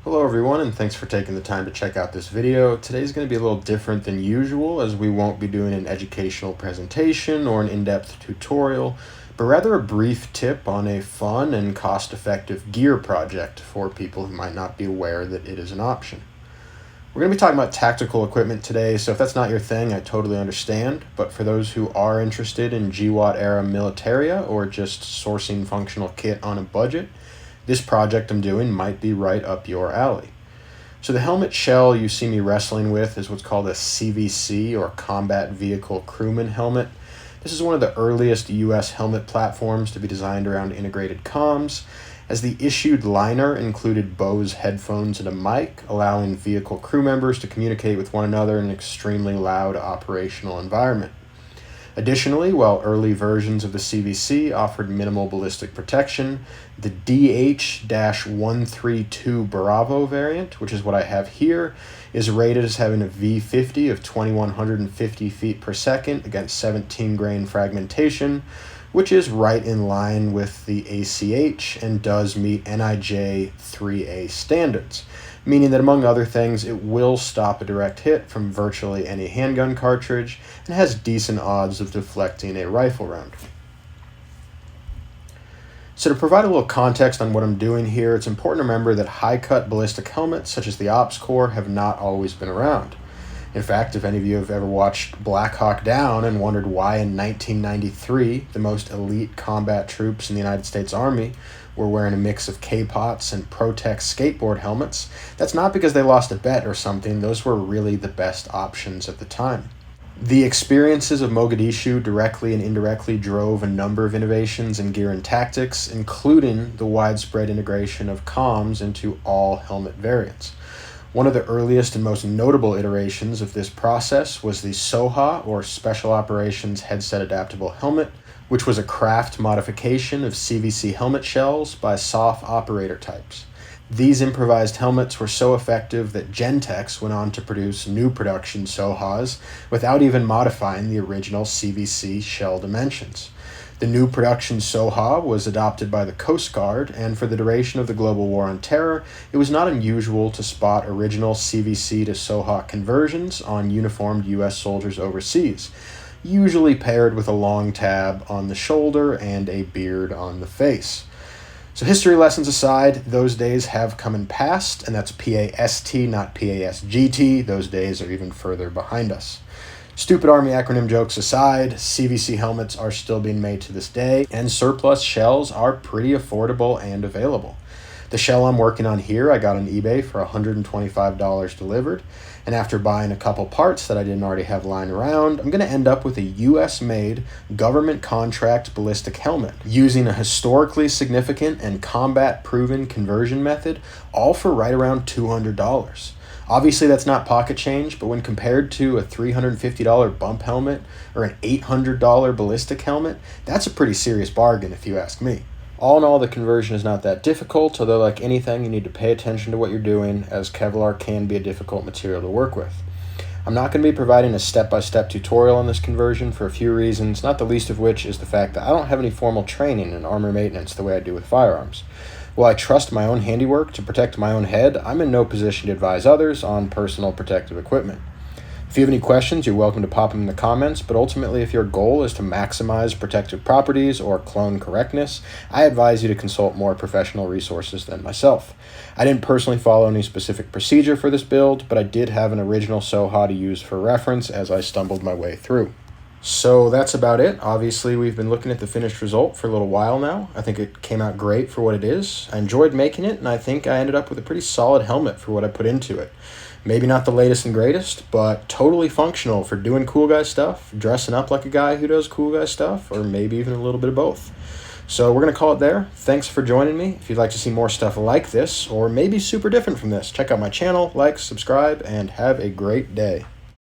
Hello everyone, and thanks for taking the time to check out this video. Today's going to be a little different than usual, as we won't be doing an educational presentation or an in-depth tutorial, but rather a brief tip on a fun and cost-effective gear project for people who might not be aware that it is an option. We're going to be talking about tactical equipment today, so if that's not your thing, I totally understand, but for those who are interested in GWOT era militaria or just sourcing functional kit on a budget, this project I'm doing might be right up your alley. So the helmet shell you see me wrestling with is what's called a CVC, or Combat Vehicle Crewman helmet. This is one of the earliest US helmet platforms to be designed around integrated comms, as the issued liner included Bose headphones and a mic, allowing vehicle crew members to communicate with one another in an extremely loud operational environment. Additionally, while early versions of the CVC offered minimal ballistic protection, the DH-132 Bravo variant, which is what I have here, is rated as having a V50 of 2150 feet per second against 17 grain fragmentation, which is right in line with the ACH and does meet NIJ 3A standards, meaning that among other things, it will stop a direct hit from virtually any handgun cartridge and has decent odds of deflecting a rifle round. So to provide a little context on what I'm doing here, it's important to remember that high-cut ballistic helmets such as the Ops Corps have not always been around. In fact, if any of you have ever watched Black Hawk Down and wondered why in 1993 the most elite combat troops in the United States Army were wearing a mix of K-POTs and Protex skateboard helmets, that's not because they lost a bet or something. Those were really the best options at the time. The experiences of Mogadishu directly and indirectly drove a number of innovations in gear and tactics, including the widespread integration of comms into all helmet variants. One of the earliest and most notable iterations of this process was the SOHAH, or Special Operations Headset Adaptable Helmet, which was a craft modification of CVC helmet shells by SOF operator types. These improvised helmets were so effective that Gentex went on to produce new production SOHAs without even modifying the original CVC shell dimensions. The new production SOHA was adopted by the Coast Guard, and for the duration of the global war on terror, it was not unusual to spot original CVC to SOHA conversions on uniformed US soldiers overseas, usually paired with a long tab on the shoulder and a beard on the face. So history lessons aside, those days have come and passed, and that's PAST, not PASGT. Those days are even further behind us. Stupid Army acronym jokes aside, CVC helmets are still being made to this day, and surplus shells are pretty affordable and available. The shell I'm working on here I got on eBay for $125 delivered, and after buying a couple parts that I didn't already have lying around, I'm going to end up with a US-made, government contract ballistic helmet, using a historically significant and combat-proven conversion method, all for right around $200. Obviously, that's not pocket change, but when compared to a $350 bump helmet or an $800 ballistic helmet, that's a pretty serious bargain if you ask me. All in all, the conversion is not that difficult, although like anything, you need to pay attention to what you're doing, as Kevlar can be a difficult material to work with. I'm not going to be providing a step-by-step tutorial on this conversion for a few reasons, not the least of which is the fact that I don't have any formal training in armor maintenance the way I do with firearms. While I trust my own handiwork to protect my own head, I'm in no position to advise others on personal protective equipment. If you have any questions, you're welcome to pop them in the comments, but ultimately if your goal is to maximize protective properties or clone correctness, I advise you to consult more professional resources than myself. I didn't personally follow any specific procedure for this build, but I did have an original SOHA to use for reference as I stumbled my way through. So that's about it. Obviously, we've been looking at the finished result for a little while now. I think it came out great for what it is. I enjoyed making it, and I think I ended up with a pretty solid helmet for what I put into it. Maybe not the latest and greatest, but totally functional for doing cool guy stuff, dressing up like a guy who does cool guy stuff, or maybe even a little bit of both. So we're going to call it there. Thanks for joining me. If you'd like to see more stuff like this, or maybe super different from this, check out my channel, like, subscribe, and have a great day.